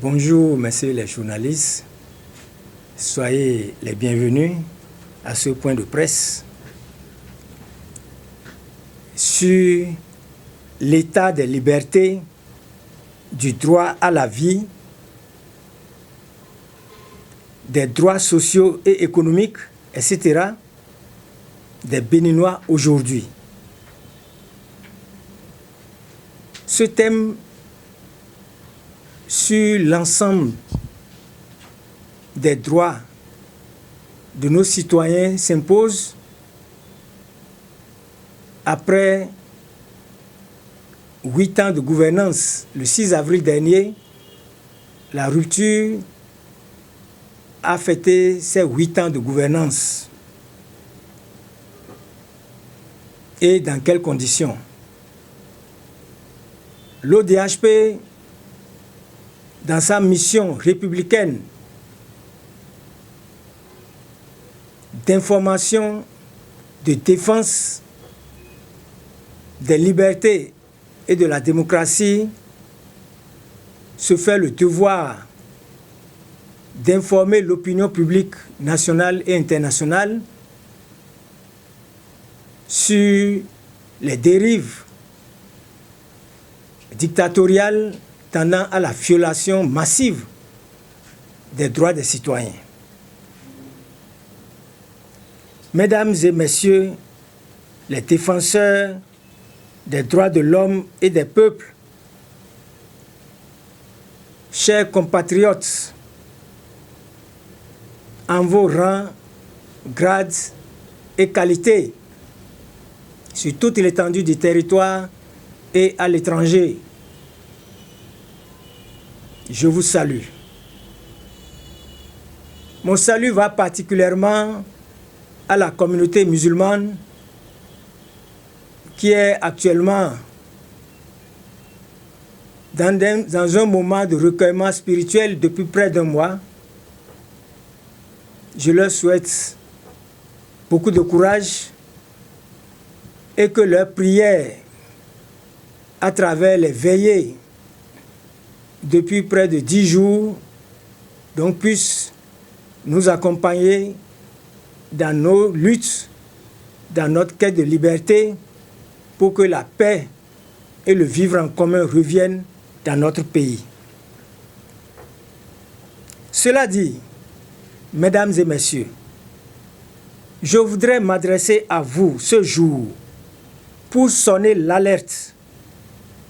Bonjour, messieurs les journalistes. Soyez les bienvenus à ce point de presse sur l'état des libertés, du droit à la vie, des droits sociaux et économiques, etc., des Béninois aujourd'hui. Ce thème sur l'ensemble des droits de nos citoyens s'impose après 8 ans de gouvernance. Le 6 avril dernier, la rupture a fêté ses 8 ans de gouvernance. Et dans quelles conditions? L'ODHP, dans sa mission républicaine d'information, de défense des libertés et de la démocratie, se fait le devoir d'informer l'opinion publique nationale et internationale sur les dérives dictatoriales tendant à la violation massive des droits des citoyens. Mesdames et messieurs, les défenseurs des droits de l'homme et des peuples, chers compatriotes, en vos rangs, grades et qualités, sur toute l'étendue du territoire et à l'étranger, je vous salue. Mon salut va particulièrement à la communauté musulmane qui est actuellement dans un moment de recueillement spirituel depuis près d'un mois. Je leur souhaite beaucoup de courage et que leurs prières à travers les veillées depuis près de 10 jours, donc puissent nous accompagner dans nos luttes, dans notre quête de liberté, pour que la paix et le vivre en commun reviennent dans notre pays. Cela dit, mesdames et messieurs, je voudrais m'adresser à vous ce jour pour sonner l'alerte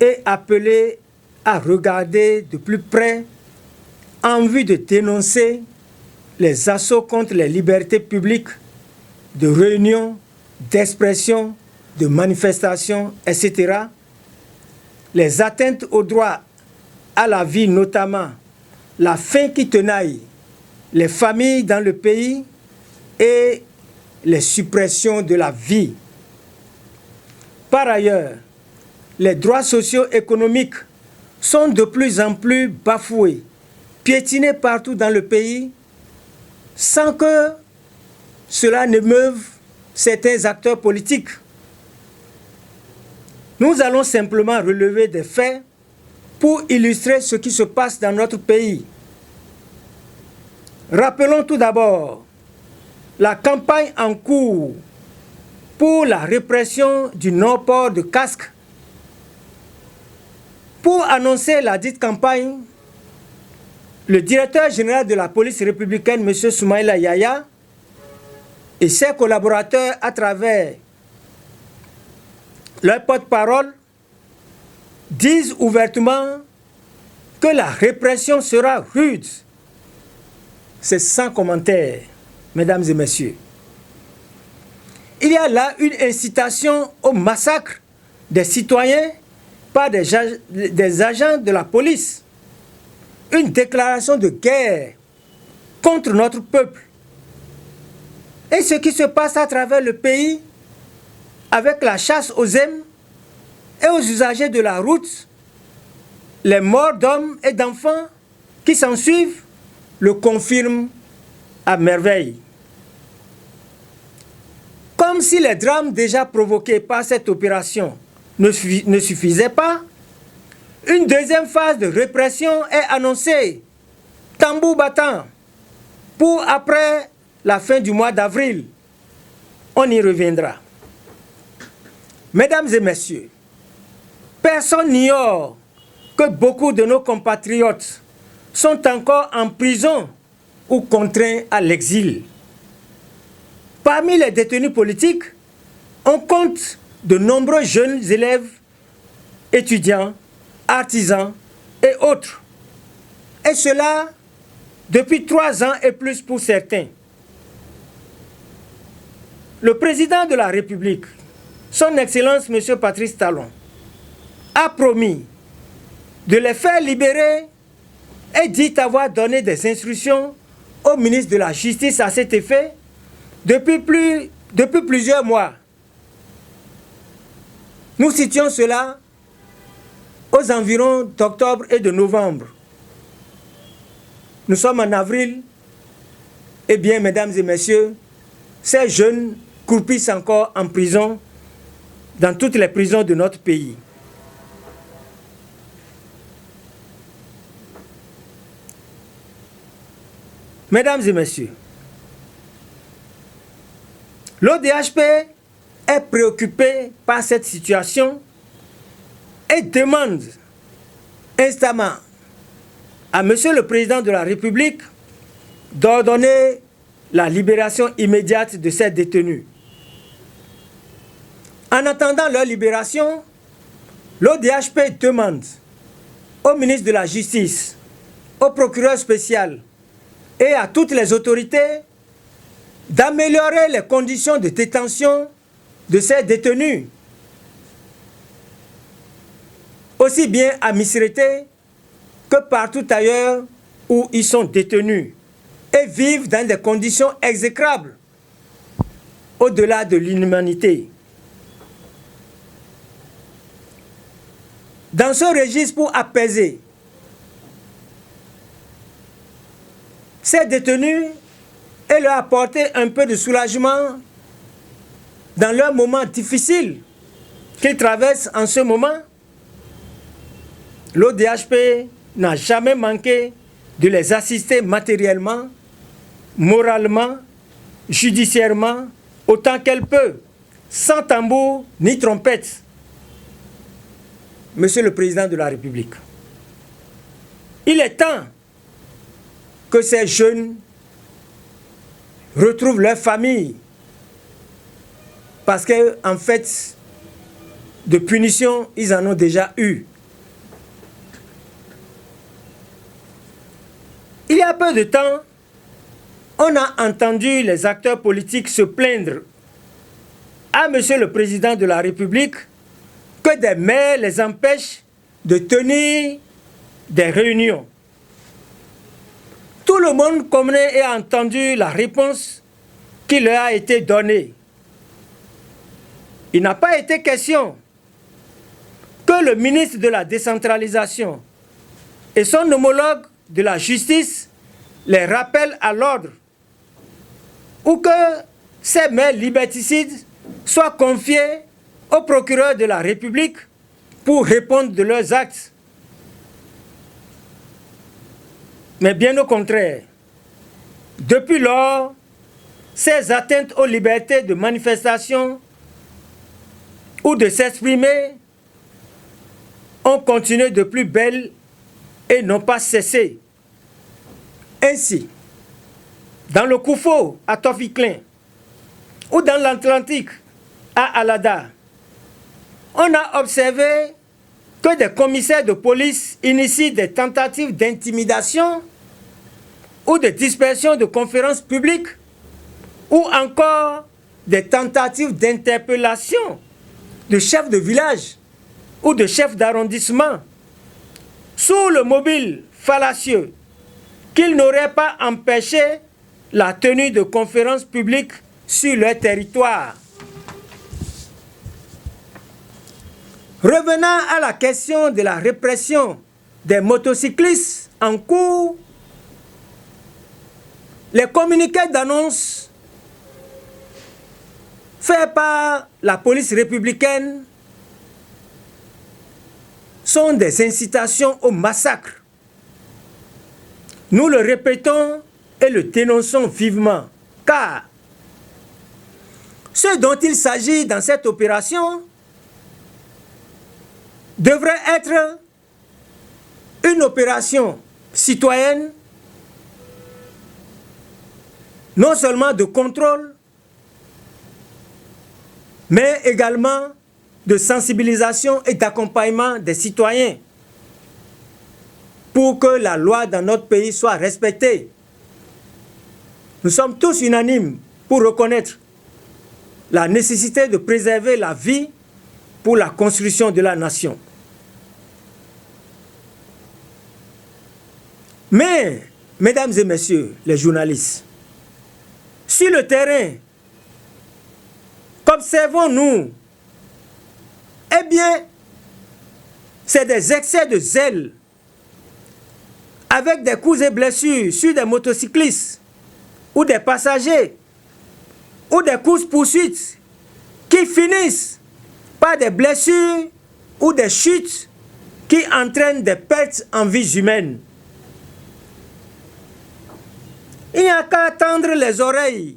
et appeler à regarder de plus près en vue de dénoncer les assauts contre les libertés publiques de réunion, d'expression, de manifestation, etc. Les atteintes au droit à la vie, notamment la faim qui tenaille les familles dans le pays et les suppressions de la vie. Par ailleurs, les droits socio-économiques sont de plus en plus bafoués, piétinés partout dans le pays, sans que cela n'émeuve certains acteurs politiques. Nous allons simplement relever des faits pour illustrer ce qui se passe dans notre pays. Rappelons tout d'abord la campagne en cours pour la répression du non-port de casque. Pour annoncer la dite campagne, le directeur général de la police républicaine, M. Soumaïla Yaya, et ses collaborateurs à travers leur porte-parole disent ouvertement que la répression sera rude. C'est sans commentaire, mesdames et messieurs. Il y a là une incitation au massacre des citoyens par des agents de la police. Une déclaration de guerre contre notre peuple. Et ce qui se passe à travers le pays, avec la chasse aux âmes et aux usagers de la route, les morts d'hommes et d'enfants qui s'en suivent, le confirment à merveille. Comme si les drames déjà provoqués par cette opération ne suffisaient pas, Une deuxième phase de répression est annoncée, tambour battant, pour après la fin du mois d'avril. On y reviendra. Mesdames et messieurs, personne n'ignore que beaucoup de nos compatriotes sont encore en prison ou contraints à l'exil. Parmi les détenus politiques, on compte de nombreux jeunes élèves, étudiants, artisans et autres. Et cela depuis 3 ans et plus pour certains. Le président de la République, son Excellence M. Patrice Talon, a promis de les faire libérer et dit avoir donné des instructions au ministre de la Justice à cet effet depuis plusieurs mois. Nous citions cela aux environs d'octobre et de novembre. Nous sommes en avril. Eh bien, mesdames et messieurs, ces jeunes croupissent encore en prison dans toutes les prisons de notre pays. Mesdames et messieurs, l'ODHP est préoccupé par cette situation et demande instamment à Monsieur le Président de la République d'ordonner la libération immédiate de ces détenus. En attendant leur libération, l'ODHP demande au ministre de la Justice, au procureur spécial et à toutes les autorités d'améliorer les conditions de détention de ces détenus, aussi bien à Missérété que partout ailleurs où ils sont détenus et vivent dans des conditions exécrables, au-delà de l'inhumanité. Dans ce registre, pour apaiser ces détenus et leur apporter un peu de soulagement dans leurs moments difficiles qu'ils traversent en ce moment, l'ODHP n'a jamais manqué de les assister matériellement, moralement, judiciairement, autant qu'elle peut, sans tambour ni trompette. Monsieur le Président de la République, il est temps que ces jeunes retrouvent leur famille, parce qu'en fait, de punition, ils en ont déjà eu. Il y a peu de temps, on a entendu les acteurs politiques se plaindre à Monsieur le Président de la République que des maires les empêchent de tenir des réunions. Tout le monde connaît et a entendu la réponse qui leur a été donnée. Il n'a pas été question que le ministre de la décentralisation et son homologue de la justice les rappellent à l'ordre ou que ces maires liberticides soient confiés au procureur de la République pour répondre de leurs actes. Mais bien au contraire, depuis lors, ces atteintes aux libertés de manifestation ou de s'exprimer ont continué de plus belle et n'ont pas cessé. Ainsi, dans le Koufo à Tofiklen ou dans l'Atlantique à Alada, on a observé que des commissaires de police initient des tentatives d'intimidation ou de dispersion de conférences publiques ou encore des tentatives d'interpellation de chefs de village ou de chefs d'arrondissement sous le mobile fallacieux qu'ils n'auraient pas empêché la tenue de conférences publiques sur leur territoire. Revenant à la question de la répression des motocyclistes en cours, les communiqués d'annonce faits par la police républicaine sont des incitations au massacre. Nous le répétons et le dénonçons vivement, car ce dont il s'agit dans cette opération devrait être une opération citoyenne, non seulement de contrôle, mais également de sensibilisation et d'accompagnement des citoyens pour que la loi dans notre pays soit respectée. Nous sommes tous unanimes pour reconnaître la nécessité de préserver la vie pour la construction de la nation. Mais, mesdames et messieurs les journalistes, sur le terrain, qu'observons-nous? Eh bien, c'est des excès de zèle avec des coups et blessures sur des motocyclistes ou des passagers ou des courses-poursuites qui finissent par des blessures ou des chutes qui entraînent des pertes en vies humaines. Il n'y a qu'à tendre les oreilles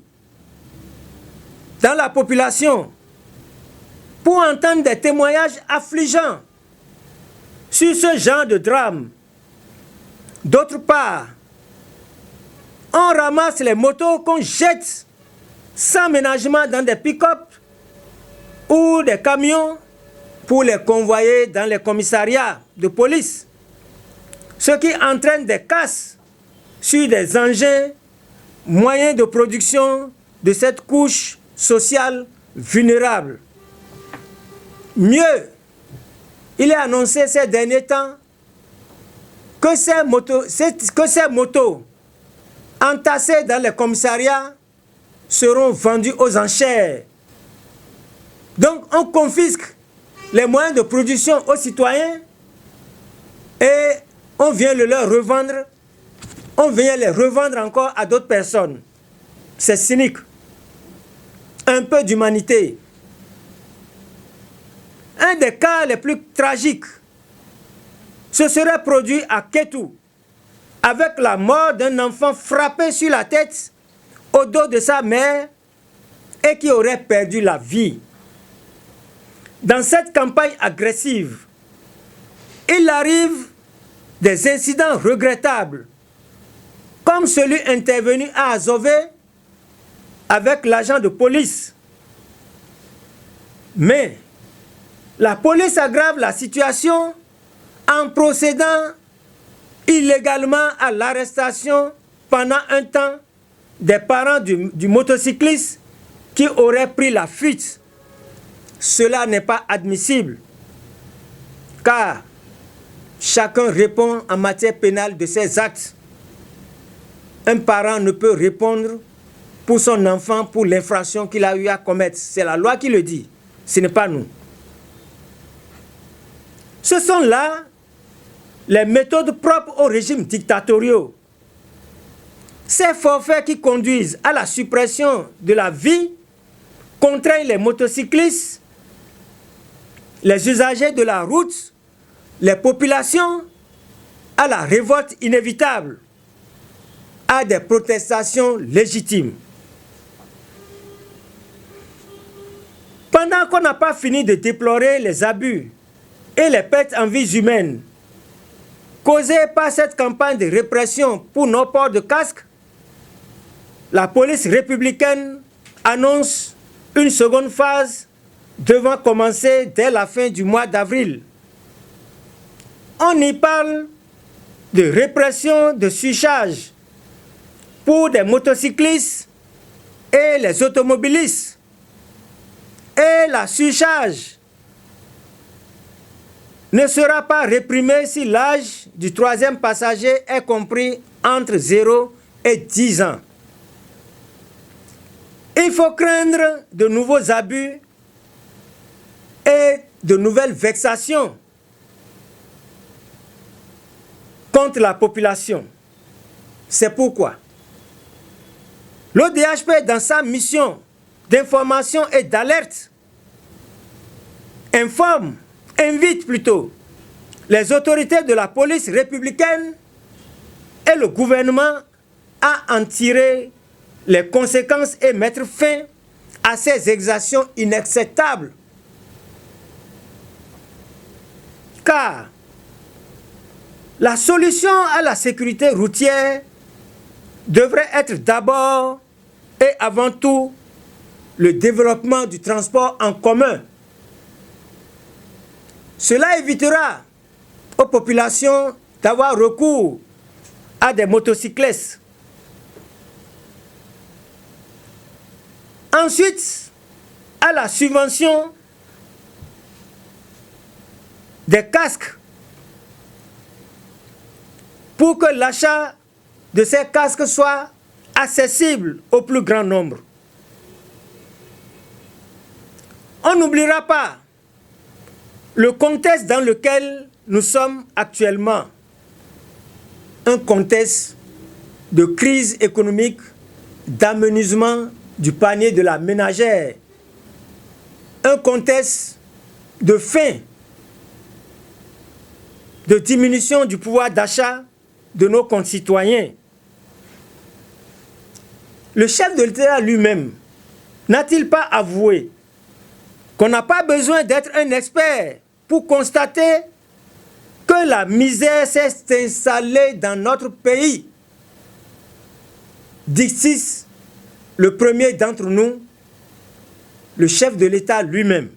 dans la population pour entendre des témoignages affligeants sur ce genre de drame. D'autre part, on ramasse les motos qu'on jette sans ménagement dans des pick-up ou des camions pour les convoyer dans les commissariats de police, ce qui entraîne des casses sur des engins, moyens de production de cette couche sociale vulnérable. Mieux, il est annoncé ces derniers temps que ces motos entassées dans les commissariats seront vendues aux enchères. Donc on confisque les moyens de production aux citoyens et on vient les revendre encore à d'autres personnes. C'est cynique. Un peu d'humanité. Un des cas les plus tragiques se serait produit à Kétou, avec la mort d'un enfant frappé sur la tête au dos de sa mère et qui aurait perdu la vie. Dans cette campagne agressive, il arrive des incidents regrettables, comme celui intervenu à Azové avec l'agent de police. Mais la police aggrave la situation en procédant illégalement à l'arrestation pendant un temps des parents du motocycliste qui aurait pris la fuite. Cela n'est pas admissible, car chacun répond en matière pénale de ses actes. Un parent ne peut répondre pour son enfant pour l'infraction qu'il a eu à commettre. C'est la loi qui le dit, ce n'est pas nous. Ce sont là les méthodes propres aux régimes dictatoriaux. Ces forfaits qui conduisent à la suppression de la vie contraignent les motocyclistes, les usagers de la route, les populations à la révolte inévitable, à des protestations légitimes. Pendant qu'on n'a pas fini de déplorer les abus et les pertes en vies humaines causées par cette campagne de répression pour non-port de casque, la police républicaine annonce une seconde phase devant commencer dès la fin du mois d'avril. On y parle de répression de surcharge pour des motocyclistes et les automobilistes. Et la surcharge ne sera pas réprimée si l'âge du troisième passager est compris entre 0 et 10 ans. Il faut craindre de nouveaux abus et de nouvelles vexations contre la population. C'est pourquoi l'ODHP, dans sa mission d'information et d'alerte, invite plutôt les autorités de la police républicaine et le gouvernement à en tirer les conséquences et mettre fin à ces exactions inacceptables. Car la solution à la sécurité routière devrait être d'abord et avant tout le développement du transport en commun. Cela évitera aux populations d'avoir recours à des motocyclettes. Ensuite, à la subvention des casques pour que l'achat de ces casques soit accessible au plus grand nombre. On n'oubliera pas le contexte dans lequel nous sommes actuellement, un contexte de crise économique, d'amenuisement du panier de la ménagère, un contexte de faim, de diminution du pouvoir d'achat de nos concitoyens. Le chef de l'État lui-même n'a-t-il pas avoué qu'on n'a pas besoin d'être un expert pour constater que la misère s'est installée dans notre pays? Dit le premier d'entre nous, le chef de l'État lui-même.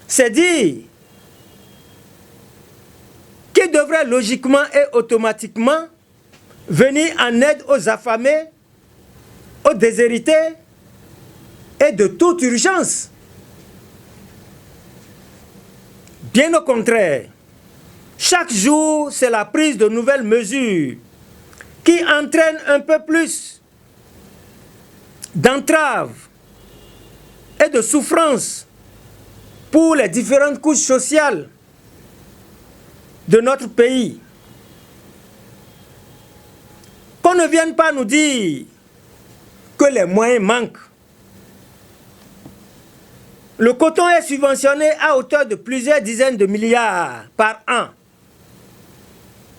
C'est dire qui devrait logiquement et automatiquement venir en aide aux affamés, aux déshérités et de toute urgence. Bien au contraire, chaque jour, c'est la prise de nouvelles mesures qui entraînent un peu plus d'entraves et de souffrance pour les différentes couches sociales de notre pays. Qu'on ne vienne pas nous dire que les moyens manquent. Le coton est subventionné à hauteur de plusieurs dizaines de milliards par an.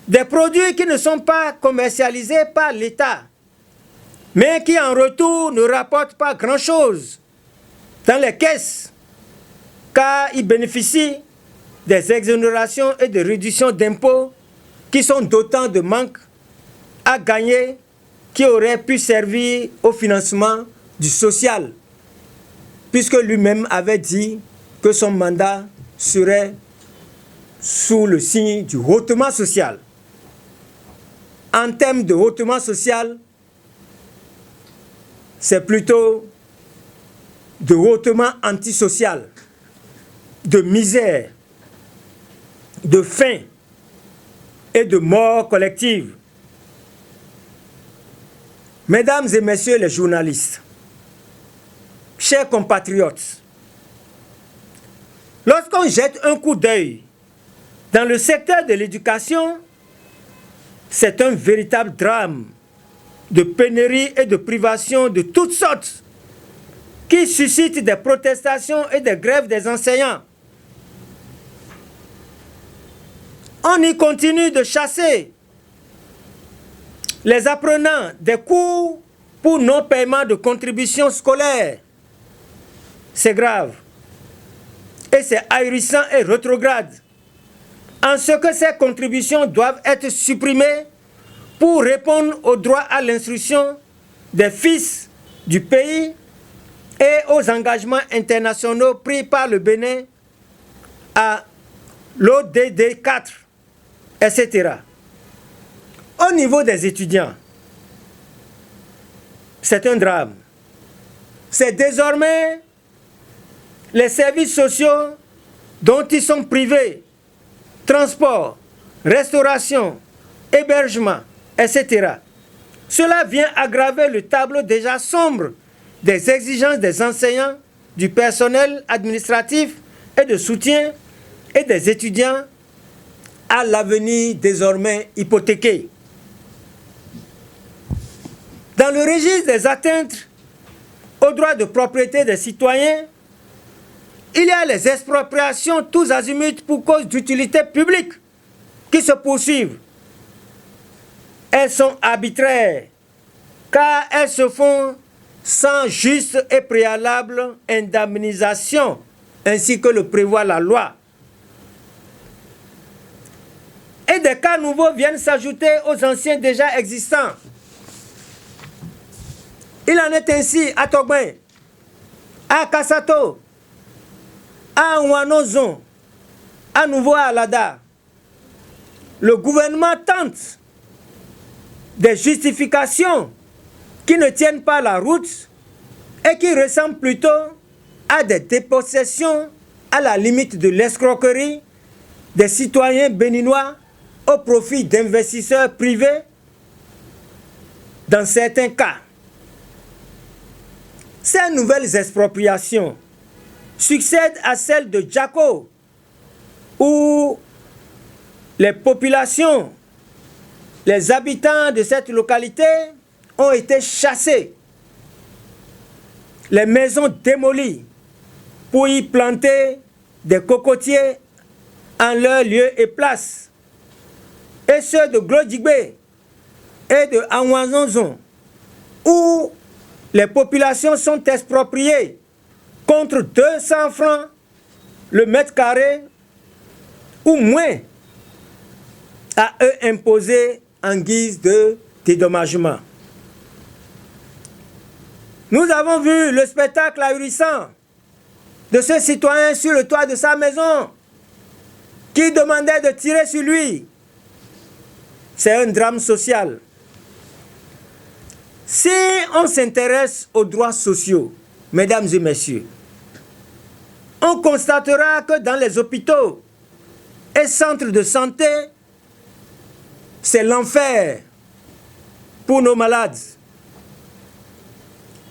Des produits qui ne sont pas commercialisés par l'État, mais qui en retour ne rapportent pas grand-chose dans les caisses, car ils bénéficient des exonérations et de réductions d'impôts qui sont d'autant de manques à gagner qui auraient pu servir au financement du social, puisque lui-même avait dit que son mandat serait sous le signe du hautement social. En termes de hautement social, c'est plutôt de hautement antisocial, de misère, de faim et de mort collective. Mesdames et messieurs les journalistes, chers compatriotes, lorsqu'on jette un coup d'œil dans le secteur de l'éducation, c'est un véritable drame de pénurie et de privation de toutes sortes qui suscite des protestations et des grèves des enseignants. On y continue de chasser les apprenants des cours pour non-paiement de contributions scolaires. C'est grave. Et c'est ahurissant et rétrograde. En ce que ces contributions doivent être supprimées pour répondre au droit à l'instruction des fils du pays et aux engagements internationaux pris par le Bénin à l'ODD 4, etc. Au niveau des étudiants, c'est un drame. C'est désormais les services sociaux dont ils sont privés, transport, restauration, hébergement, etc. Cela vient aggraver le tableau déjà sombre des exigences des enseignants, du personnel administratif et de soutien et des étudiants à l'avenir désormais hypothéqué. Dans le registre des atteintes aux droits de propriété des citoyens, Il y a les expropriations tous azimuts pour cause d'utilité publique qui se poursuivent. Elles sont arbitraires, car elles se font sans juste et préalable indemnisation, ainsi que le prévoit la loi. Et des cas nouveaux viennent s'ajouter aux anciens déjà existants. Il en est ainsi à Togben, à Kassato, à Ouanozon, à nouveau à Alada. Le gouvernement tente des justifications qui ne tiennent pas la route et qui ressemblent plutôt à des dépossessions à la limite de l'escroquerie des citoyens béninois au profit d'investisseurs privés dans certains cas. Ces nouvelles expropriations succèdent à celles de Djako, où les populations, les habitants de cette localité ont été chassés, les maisons démolies pour y planter des cocotiers en leur lieu et place. Et ceux de Glodjigbe et de Anouanzonzon, où les populations sont expropriées contre 200 francs le mètre carré ou moins à eux imposés en guise de dédommagement. Nous avons vu le spectacle ahurissant de ce citoyen sur le toit de sa maison qui demandait de tirer sur lui. C'est un drame social. Si on s'intéresse aux droits sociaux, mesdames et messieurs, on constatera que dans les hôpitaux et centres de santé, c'est l'enfer pour nos malades.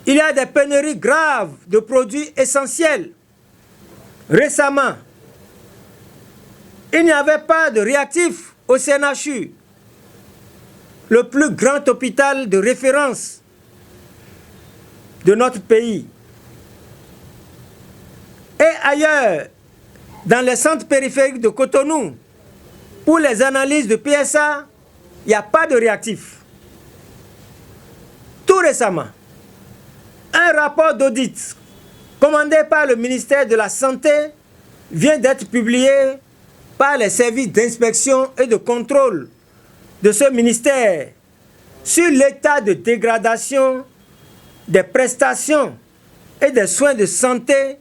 Il y a des pénuries graves de produits essentiels. Récemment, il n'y avait pas de réactif au CNHU, le plus grand hôpital de référence de notre pays. Et ailleurs, dans les centres périphériques de Cotonou, pour les analyses de PSA, il n'y a pas de réactif. Tout récemment, un rapport d'audit commandé par le ministère de la Santé vient d'être publié par les services d'inspection et de contrôle de ce ministère sur l'état de dégradation des prestations et des soins de santé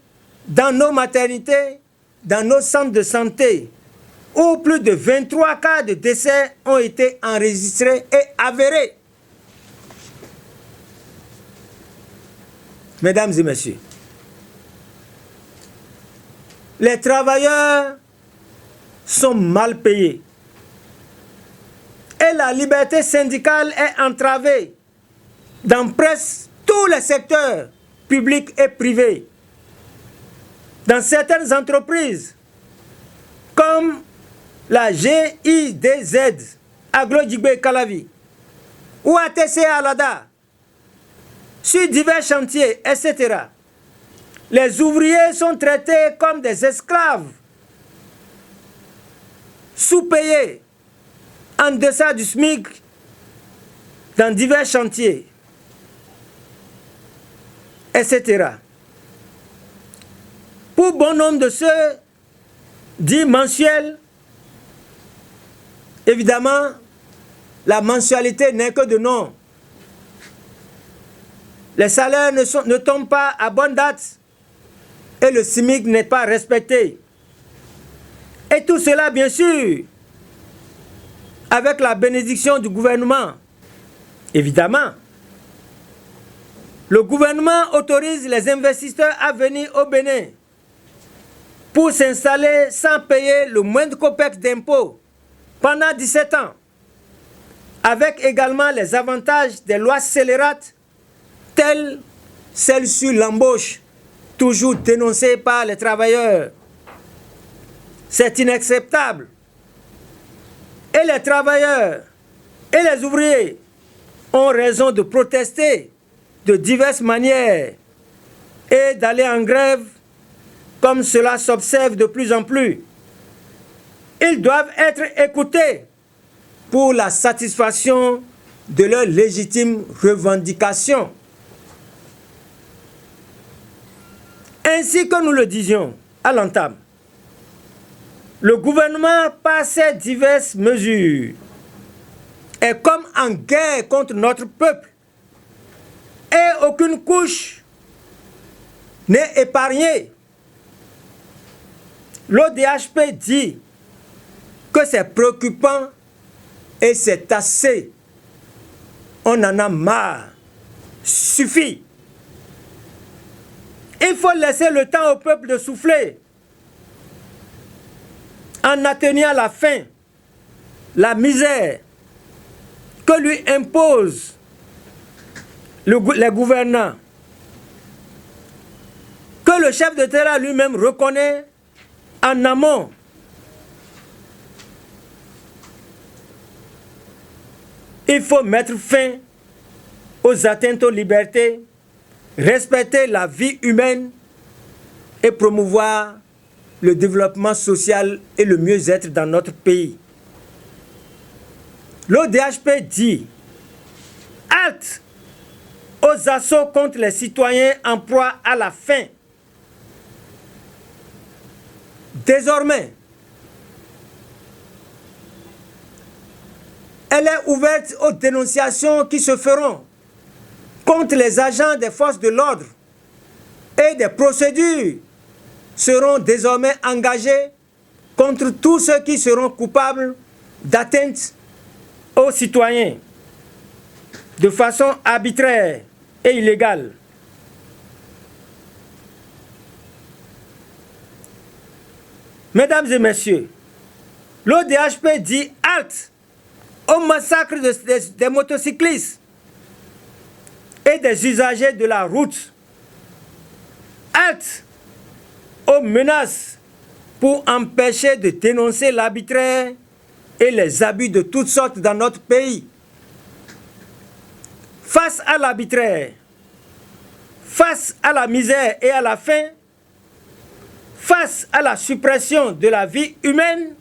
dans nos maternités, dans nos centres de santé, où plus de 23 cas de décès ont été enregistrés et avérés. Mesdames et messieurs, les travailleurs sont mal payés et la liberté syndicale est entravée dans presque tous les secteurs publics et privés. Dans certaines entreprises, comme la GIDZ, Aglo-Djigbe Calavi, ou ATC Alada, sur divers chantiers, etc., les ouvriers sont traités comme des esclaves, sous-payés, en deçà du SMIC, dans divers chantiers, etc. Pour bon nombre de ceux dits mensuels, évidemment, la mensualité n'est que de nom. Les salaires ne tombent pas à bonne date et le SMIC n'est pas respecté. Et tout cela, bien sûr, avec la bénédiction du gouvernement. Évidemment, le gouvernement autorise les investisseurs à venir au Bénin pour s'installer sans payer le moindre copec d'impôt pendant 17 ans, avec également les avantages des lois scélérates telles celles sur l'embauche, toujours dénoncées par les travailleurs. C'est inacceptable. Et les travailleurs et les ouvriers ont raison de protester de diverses manières et d'aller en grève comme cela s'observe de plus en plus. Ils doivent être écoutés pour la satisfaction de leurs légitimes revendications. Ainsi que nous le disions à l'entame, le gouvernement, par ses diverses mesures, est comme en guerre contre notre peuple et aucune couche n'est épargnée. L'ODHP dit que c'est préoccupant et c'est assez. On en a marre. Suffit. Il faut laisser le temps au peuple de souffler en atteignant la faim, la misère que lui imposent les gouvernants, que le chef de terrain lui-même reconnaît en amont. Il faut mettre fin aux atteintes aux libertés, respecter la vie humaine et promouvoir le développement social et le mieux-être dans notre pays. L'ODHP dit halte aux assauts contre les citoyens en proie à la faim. Désormais, elle est ouverte aux dénonciations qui se feront contre les agents des forces de l'ordre et des procédures seront désormais engagées contre tous ceux qui seront coupables d'atteinte aux citoyens de façon arbitraire et illégale. Mesdames et messieurs, l'ODHP dit halte au massacre des motocyclistes et des usagers de la route. Halte aux menaces pour empêcher de dénoncer l'arbitraire et les abus de toutes sortes dans notre pays. Face à l'arbitraire, face à la misère et à la faim, face à la suppression de la vie humaine,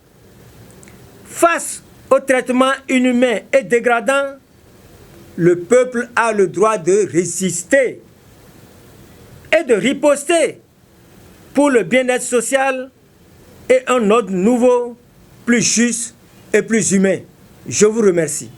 face au traitement inhumain et dégradant, le peuple a le droit de résister et de riposter pour le bien-être social et un ordre nouveau, plus juste et plus humain. Je vous remercie.